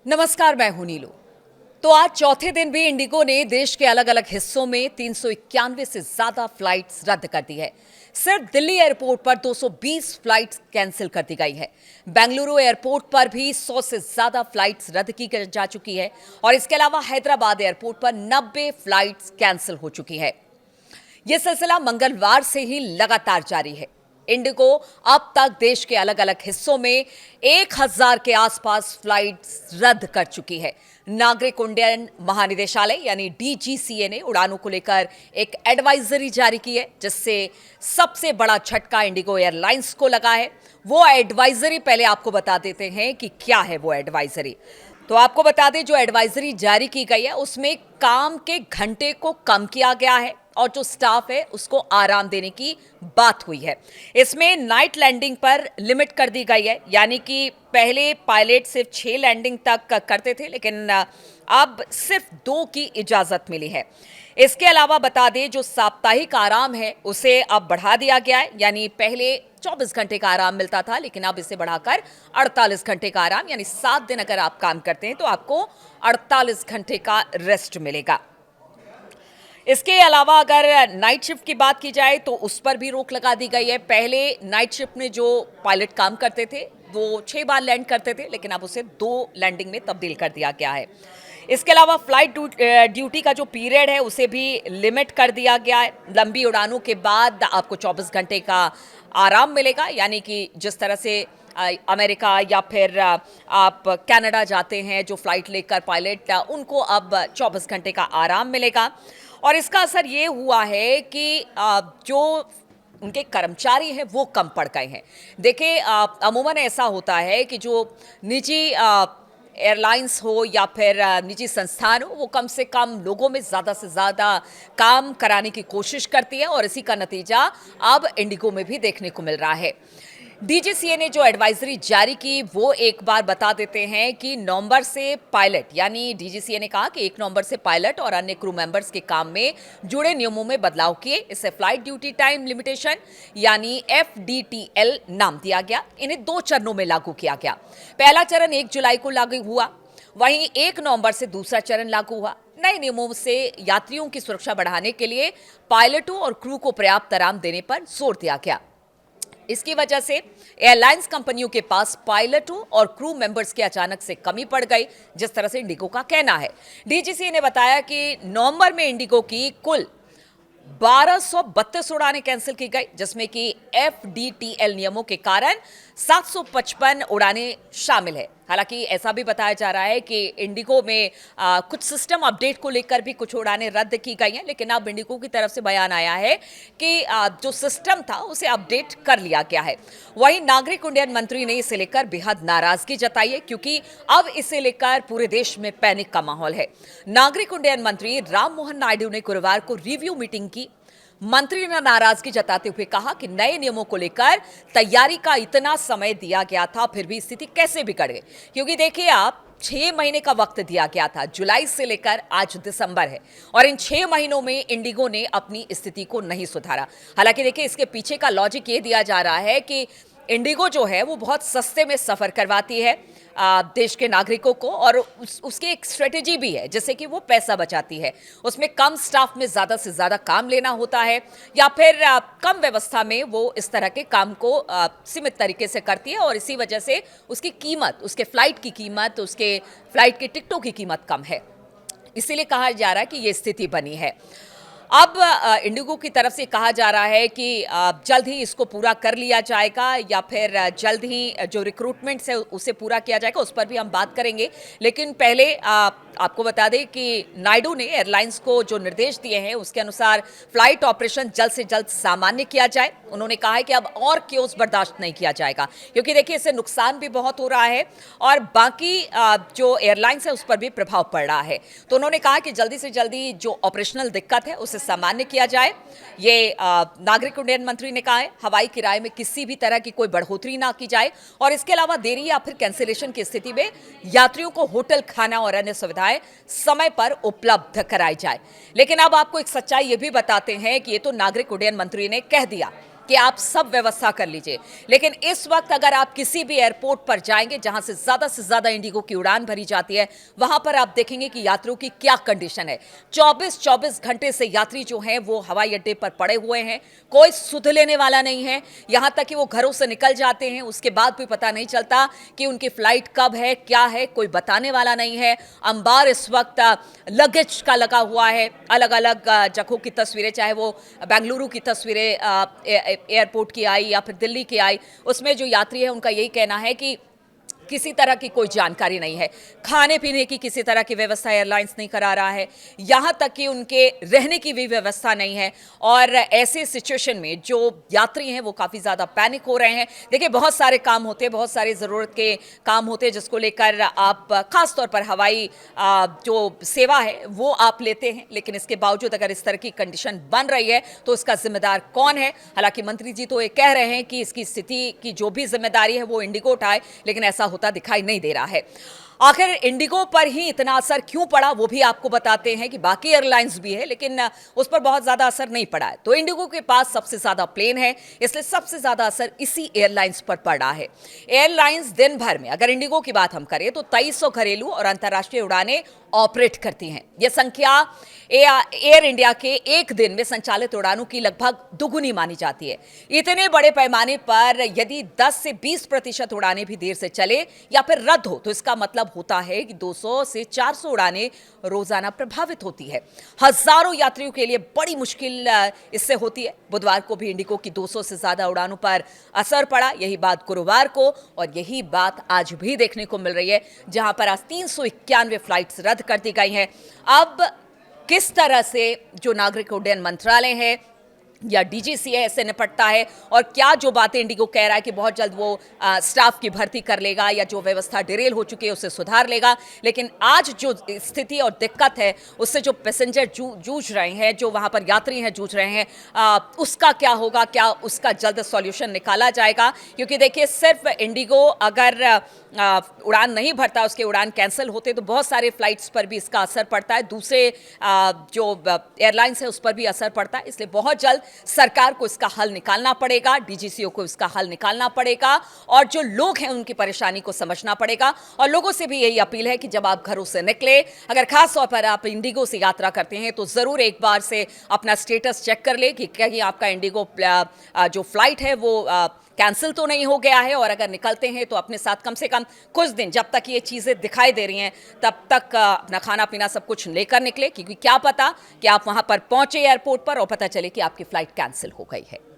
नमस्कार, मैं हूं नीलू। तो आज चौथे दिन भी इंडिगो ने देश के अलग अलग हिस्सों में 391 से ज्यादा फ्लाइट्स रद्द कर दी है। सिर्फ दिल्ली एयरपोर्ट पर 220 फ्लाइट्स कैंसिल कर दी गई है। बेंगलुरु एयरपोर्ट पर भी 100 से ज्यादा फ्लाइट्स रद्द की जा चुकी है और इसके अलावा हैदराबाद एयरपोर्ट पर 90 फ्लाइट्स कैंसिल हो चुकी है। यह सिलसिला मंगलवार से ही लगातार जारी है। इंडिगो अब तक देश के अलग अलग हिस्सों में 1000 के आसपास फ्लाइट्स रद्द कर चुकी है। नागरिक उड्डयन महानिदेशालय यानी डीजीसीए ने उड़ानों को लेकर एक एडवाइजरी जारी की है, जिससे सबसे बड़ा झटका इंडिगो एयरलाइंस को लगा है। वो एडवाइजरी पहले आपको बता देते हैं कि क्या है वो एडवाइजरी। तो आपको बता दें, जो एडवाइजरी जारी की गई है उसमें काम के घंटे को कम किया गया है और जो स्टाफ है उसको आराम देने की बात हुई है। इसमें नाइट लैंडिंग पर लिमिट कर दी गई है, यानी कि पहले पायलट सिर्फ 6 लैंडिंग तक करते थे, लेकिन अब सिर्फ 2 की इजाजत मिली है। इसके अलावा बता दें, जो साप्ताहिक आराम है उसे अब बढ़ा दिया गया है, यानी पहले 24 घंटे का आराम मिलता था, लेकिन अब इसे बढ़ाकर 48 घंटे का आराम, यानी 7 दिन अगर आप काम करते हैं तो आपको 48 घंटे का रेस्ट मिलेगा। इसके अलावा अगर नाइट शिफ्ट की बात की जाए तो उस पर भी रोक लगा दी गई है। पहले नाइट शिफ्ट में जो पायलट काम करते थे वो 6 बार लैंड करते थे, लेकिन अब उसे 2 लैंडिंग में तब्दील कर दिया गया है। इसके अलावा फ्लाइट ड्यूटी का जो पीरियड है उसे भी लिमिट कर दिया गया है। लंबी उड़ानों के बाद आपको 24 घंटे का आराम मिलेगा, यानी कि जिस तरह से अमेरिका या फिर आप कनाडा जाते हैं जो फ्लाइट लेकर पायलट, उनको अब 24 घंटे का आराम मिलेगा। और इसका असर ये हुआ है कि जो उनके कर्मचारी हैं वो कम पड़ गए हैं। देखिए, अमूमन ऐसा होता है कि जो निजी एयरलाइंस हो या फिर निजी संस्थान हो, वो कम से कम लोगों में ज़्यादा से ज़्यादा काम कराने की कोशिश करती है और इसी का नतीजा अब इंडिगो में भी देखने को मिल रहा है। डीजीसीए ने जो एडवाइजरी जारी की वो एक बार बता देते हैं कि नवंबर से पायलट, यानी डीजीसीए ने कहा कि 1 नवंबर से पायलट और अन्य क्रू मेंबर्स के काम में जुड़े नियमों में बदलाव किए। इसे फ्लाइट ड्यूटी टाइम लिमिटेशन यानी एफडीटीएल नाम दिया गया। इन्हें 2 चरणों में लागू किया गया। पहला चरण 1 जुलाई को लागू हुआ, वहीं 1 नवंबर से दूसरा चरण लागू हुआ। नए नियमों से यात्रियों की सुरक्षा बढ़ाने के लिए पायलटों और क्रू को पर्याप्त आराम देने पर जोर दिया गया। इसकी वजह से एयरलाइंस कंपनियों के पास पायलटों और क्रू मेंबर्स की अचानक से कमी पड़ गई, जिस तरह से इंडिगो का कहना है। डीजीसी ने बताया कि नवंबर में इंडिगो की कुल 1232 उड़ानें कैंसिल की गई, जिसमें कि एफडीटीएल नियमों के कारण 755 उड़ानें शामिल है। हालांकि ऐसा भी बताया जा रहा है कि इंडिगो में कुछ सिस्टम अपडेट को लेकर भी कुछ उड़ानें रद्द की गई हैं, लेकिन अब इंडिगो की तरफ से बयान आया है कि जो सिस्टम था उसे अपडेट कर लिया गया है। वहीं नागरिक उड्डयन मंत्री ने इसे लेकर बेहद नाराजगी जताई है, क्योंकि अब इसे लेकर पूरे देश में पैनिक का माहौल है। नागरिक उड्डयन मंत्री राम मोहन नायडू ने गुरुवार को रिव्यू मीटिंग की। मंत्री ने नाराजगी जताते हुए कहा कि नए नियमों को लेकर तैयारी का इतना समय दिया गया था, फिर भी स्थिति कैसे बिगड़ गई। क्योंकि देखिए, आप 6 महीने का वक्त दिया गया था, जुलाई से लेकर आज दिसंबर है, और इन 6 महीनों में इंडिगो ने अपनी स्थिति को नहीं सुधारा। हालांकि देखिए, इसके पीछे का लॉजिक ये दिया जा रहा है कि इंडिगो जो है वो बहुत सस्ते में सफ़र करवाती है देश के नागरिकों को, और उसकी एक स्ट्रेटेजी भी है जिससे कि वो पैसा बचाती है। उसमें कम स्टाफ में ज़्यादा से ज़्यादा काम लेना होता है, या फिर कम व्यवस्था में वो इस तरह के काम को सीमित तरीके से करती है, और इसी वजह से उसकी कीमत, उसके फ्लाइट की कीमत, उसके फ्लाइट की टिकटों की कीमत कम है। इसीलिए कहा जा रहा है कि ये स्थिति बनी है। अब इंडिगो की तरफ से कहा जा रहा है कि जल्द ही इसको पूरा कर लिया जाएगा, या फिर जल्द ही जो रिक्रूटमेंट्स है उसे पूरा किया जाएगा, उस पर भी हम बात करेंगे। लेकिन पहले आपको बता दें कि नायडू ने एयरलाइंस को जो निर्देश दिए हैं उसके अनुसार फ्लाइट ऑपरेशन जल्द से जल्द सामान्य किया जाए। उन्होंने कहा है कि अब और क्योस बर्दाश्त नहीं किया जाएगा, क्योंकि देखिए, इससे नुकसान भी बहुत हो रहा है और बाकी जो एयरलाइंस है उस पर भी प्रभाव पड़ रहा है। तो उन्होंने कहा कि जल्दी से जल्दी जो ऑपरेशनल दिक्कत है उसे सामान्य किया जाए। ये नागरिक उड्डयन मंत्री ने कहा है। हवाई किराए में किसी भी तरह की कोई बढ़ोतरी ना की जाए, और इसके अलावा देरी या फिर कैंसिलेशन की स्थिति में यात्रियों को होटल, खाना और अन्य सुविधाएं समय पर उपलब्ध कराई जाए। लेकिन अब आपको एक सच्चाई ये भी बताते हैं कि ये तो नागरिक उड्डयन मंत्री ने कह दिया, कि आप सब व्यवस्था कर लीजिए। लेकिन इस वक्त अगर आप किसी भी एयरपोर्ट पर जाएंगे जहां से ज्यादा इंडिगो की उड़ान भरी जाती है, वहां पर आप देखेंगे कि यात्रियों की क्या कंडीशन है। 24 घंटे से यात्री जो हैं वो हवाई अड्डे पर पड़े हुए हैं, कोई सुध लेने वाला नहीं है। यहां तक कि वो घरों से निकल जाते हैं, उसके बाद भी पता नहीं चलता कि उनकी फ्लाइट कब है, क्या है, कोई बताने वाला नहीं है। अंबार इस वक्त लगेज का लगा हुआ है। अलग अलग जगहों की तस्वीरें, चाहे वो बेंगलुरु की तस्वीरें एयरपोर्ट की आई या फिर दिल्ली की आई, उसमें जो यात्री है उनका यही कहना है कि किसी तरह की कोई जानकारी नहीं है। खाने पीने की किसी तरह की व्यवस्था एयरलाइंस नहीं करा रहा है, यहां तक कि उनके रहने की भी व्यवस्था नहीं है। और ऐसे सिचुएशन में जो यात्री हैं वो काफ़ी ज़्यादा पैनिक हो रहे हैं। देखिए, बहुत सारे काम होते हैं, बहुत सारे ज़रूरत के काम होते हैं जिसको लेकर आप खास तौर पर हवाई जो सेवा है वो आप लेते हैं, लेकिन इसके बावजूद अगर इस तरह की कंडीशन बन रही है तो इसका जिम्मेदार कौन है? हालांकि मंत्री जी तो ये कह रहे हैं कि इसकी स्थिति की जो भी जिम्मेदारी है वो इंडिगो उठाए, लेकिन ऐसा होता दिखाई नहीं दे रहा है। आखिर इंडिगो पर ही इतना असर क्यों पड़ा वो भी आपको बताते हैं कि बाकी एयरलाइंस भी है लेकिन उस पर बहुत ज्यादा असर नहीं पड़ा है। तो इंडिगो के पास सबसे ज्यादा प्लेन है, इसलिए सबसे ज्यादा असर इसी एयरलाइंस पर पड़ा है। एयरलाइंस दिन भर में अगर इंडिगो की बात हम करें तो 2300 घरेलू और अंतर्राष्ट्रीय उड़ानें ऑपरेट करती हैं। यह संख्या एयर इंडिया के एक दिन में संचालित उड़ानों की लगभग दुगुनी मानी जाती है। इतने बड़े पैमाने पर यदि 10 से 20% उड़ानें भी देर से चले या फिर रद्द हो तो इसका मतलब होता है कि 200 से 400 उड़ानें रोजाना प्रभावित होती है। हजारों यात्रियों के लिए बड़ी मुश्किल इससे होती है। बुधवार को भी इंडिगो की 200 से ज्यादा उड़ानों पर असर पड़ा। यही बात गुरुवार को और यही बात आज भी देखने को मिल रही है, जहां पर आज 391 फ्लाइट्स रद्द कर दी गई हैं। अब किस तरह से जो नागरिक उड्डयन मंत्रालय है या डीजीसीए से निपटता है और क्या जो बातें इंडिगो कह रहा है कि बहुत जल्द वो स्टाफ की भर्ती कर लेगा या जो व्यवस्था डिरेल हो चुकी है उसे सुधार लेगा, लेकिन आज जो स्थिति और दिक्कत है उससे जो पैसेंजर जूझ रहे हैं, जो वहां पर यात्री हैं जूझ रहे हैं, उसका क्या होगा? क्या उसका जल्द सॉल्यूशन निकाला जाएगा? क्योंकि देखिए, सिर्फ इंडिगो अगर उड़ान नहीं भरता, उसके उड़ान कैंसिल होते तो बहुत सारे फ्लाइट्स पर भी इसका असर पड़ता है, दूसरे जो एयरलाइंस है उस पर भी असर पड़ता है। इसलिए बहुत जल्द सरकार को इसका हल निकालना पड़ेगा, डीजीसीओ को इसका हल निकालना पड़ेगा और जो लोग हैं उनकी परेशानी को समझना पड़ेगा। और लोगों से भी यही अपील है कि जब आप घरों से निकले, अगर खास तौर पर आप इंडिगो से यात्रा करते हैं तो जरूर एक बार से अपना स्टेटस चेक कर ले कि कहीं आपका इंडिगो जो फ्लाइट है वो कैंसिल तो नहीं हो गया है। और अगर निकलते हैं तो अपने साथ कम से कम कुछ दिन, जब तक ये चीज़ें दिखाई दे रही हैं तब तक अपना खाना पीना सब कुछ लेकर निकले, क्योंकि क्या पता कि आप वहां पर पहुंचे एयरपोर्ट पर और पता चले कि आपकी फ्लाइट कैंसिल हो गई है।